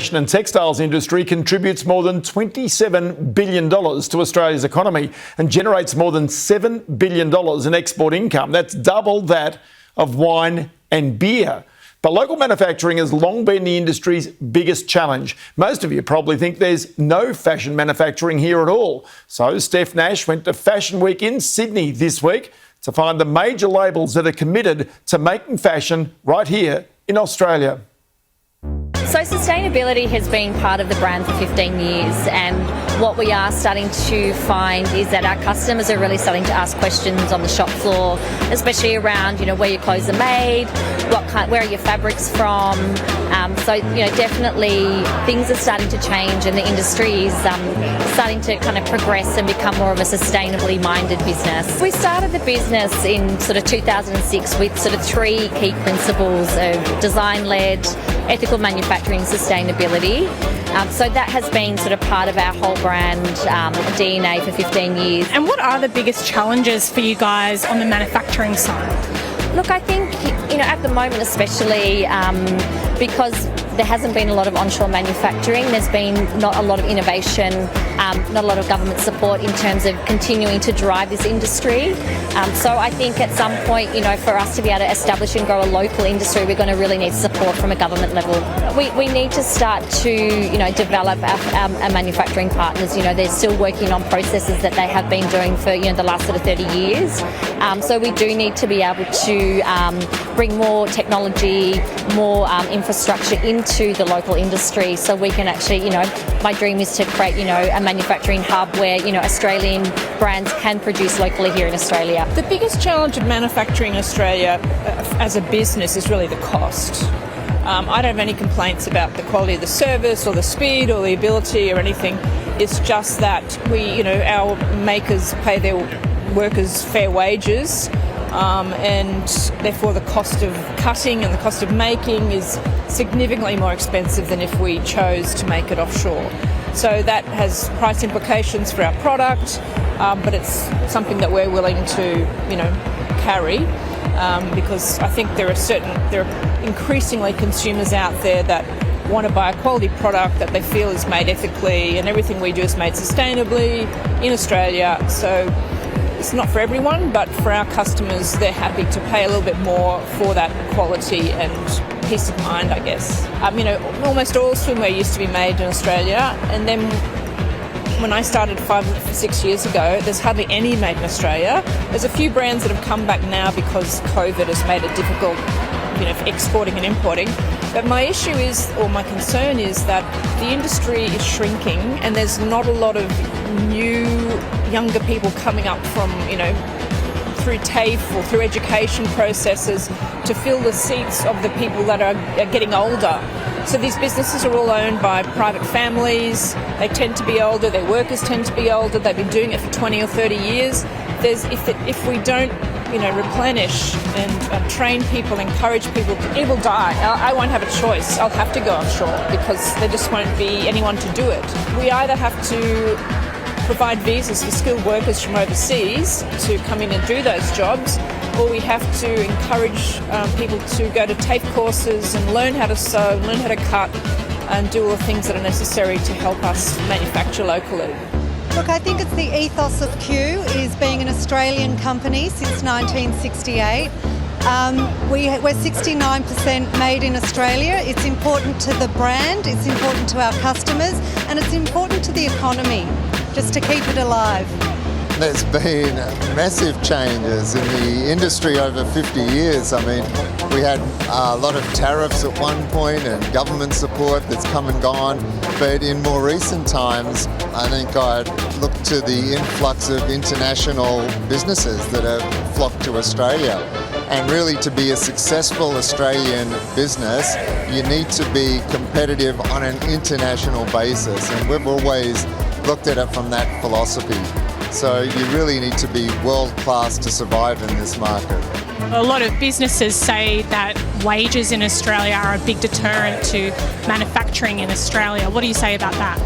And textiles industry contributes more than $27 billion to Australia's economy and generates more than $7 billion in export income. That's double that of wine and beer. But local manufacturing has long been the industry's biggest challenge. Most of you probably think there's no fashion manufacturing here at all. So Steph Nash went to Fashion Week in Sydney this week to find the major labels that are committed to making fashion right here in Australia. So sustainability has been part of the brand for 15 years, and what we are starting to find is that our customers are really starting to ask questions on the shop floor, especially around, where your clothes are made, where are your fabrics from. Definitely things are starting to change, and the industry is starting to kind of progress and become more of a sustainably minded business. We started the business in sort of 2006 with sort of three key principles of design-led, ethical manufacturing, sustainability. So that has been sort of part of our whole brand DNA for 15 years. And what are the biggest challenges for you guys on the manufacturing side? Look, I think, at the moment especially, because there hasn't been a lot of onshore manufacturing, there's been not a lot of innovation, not a lot of government support in terms of continuing to drive this industry. So I think at some point, for us to be able to establish and grow a local industry, we're going to really need support from a government level. We need to start to, develop our manufacturing partners. They're still working on processes that they have been doing for, the last sort of 30 years. So we do need to be able to bring more technology, more infrastructure into the local industry, so we can actually, my dream is to create, a manufacturing hub where, Australian brands can produce locally here in Australia. The biggest challenge of manufacturing in Australia as a business is really the cost. I don't have any complaints about the quality of the service or the speed or the ability or anything. It's just that our makers pay their workers fair wages, and therefore the cost of cutting and the cost of making is significantly more expensive than if we chose to make it offshore. So that has price implications for our product, but it's something that we're willing to, carry, because I think there are increasingly consumers out there that want to buy a quality product that they feel is made ethically, and everything we do is made sustainably in Australia. So it's not for everyone, but for our customers, they're happy to pay a little bit more for that quality and peace of mind, I guess. Almost all swimwear used to be made in Australia, and then when I started 5-6 years ago, there's hardly any made in Australia. There's a few brands that have come back now because COVID has made it difficult, for exporting and importing. But my issue is, or my concern is, that the industry is shrinking, and there's not a lot of new, younger people coming up from, through TAFE or through education processes to fill the seats of the people that are getting older. So these businesses are all owned by private families. They tend to be older. Their workers tend to be older. They've been doing it for 20 or 30 years. If we don't, replenish and train people, encourage people, it will die. I won't have a choice. I'll have to go offshore because there just won't be anyone to do it. We either have to provide visas for skilled workers from overseas to come in and do those jobs, or we have to encourage people to go to TAFE courses and learn how to sew, learn how to cut, and do all the things that are necessary to help us manufacture locally. Look, I think it's the ethos of Q is being an Australian company since 1968. We're 69% made in Australia. It's important to the brand, it's important to our customers, and it's important to the economy, just to keep it alive. There's been massive changes in the industry over 50 years. We had a lot of tariffs at one point and government support that's come and gone. But in more recent times, I think I'd look to the influx of international businesses that have flocked to Australia. And really, to be a successful Australian business, you need to be competitive on an international basis. And we've always looked at it from that philosophy. So you really need to be world-class to survive in this market. A lot of businesses say that wages in Australia are a big deterrent to manufacturing in Australia. What do you say about that?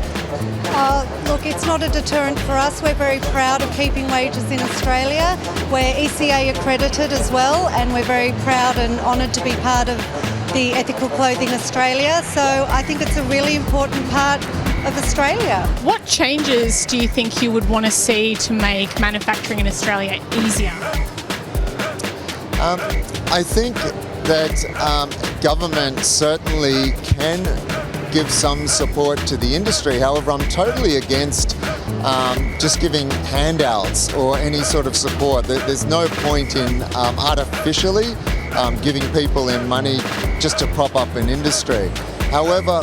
Look, it's not a deterrent for us. We're very proud of keeping wages in Australia. We're ECA accredited as well, and we're very proud and honoured to be part of the Ethical Clothing Australia. So I think it's a really important part of Australia. What changes do you think you would want to see to make manufacturing in Australia easier? I think that government certainly can give some support to the industry. However, I'm totally against just giving handouts or any sort of support. There's no point in artificially giving people in money just to prop up an industry. However,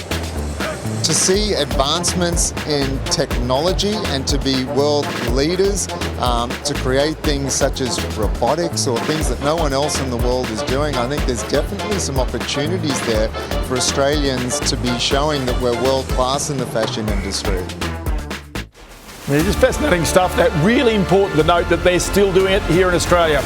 to see advancements in technology and to be world leaders, to create things such as robotics or things that no one else in the world is doing, I think there's definitely some opportunities there for Australians to be showing that we're world class in the fashion industry. It's just fascinating stuff. That really important to note that they're still doing it here in Australia.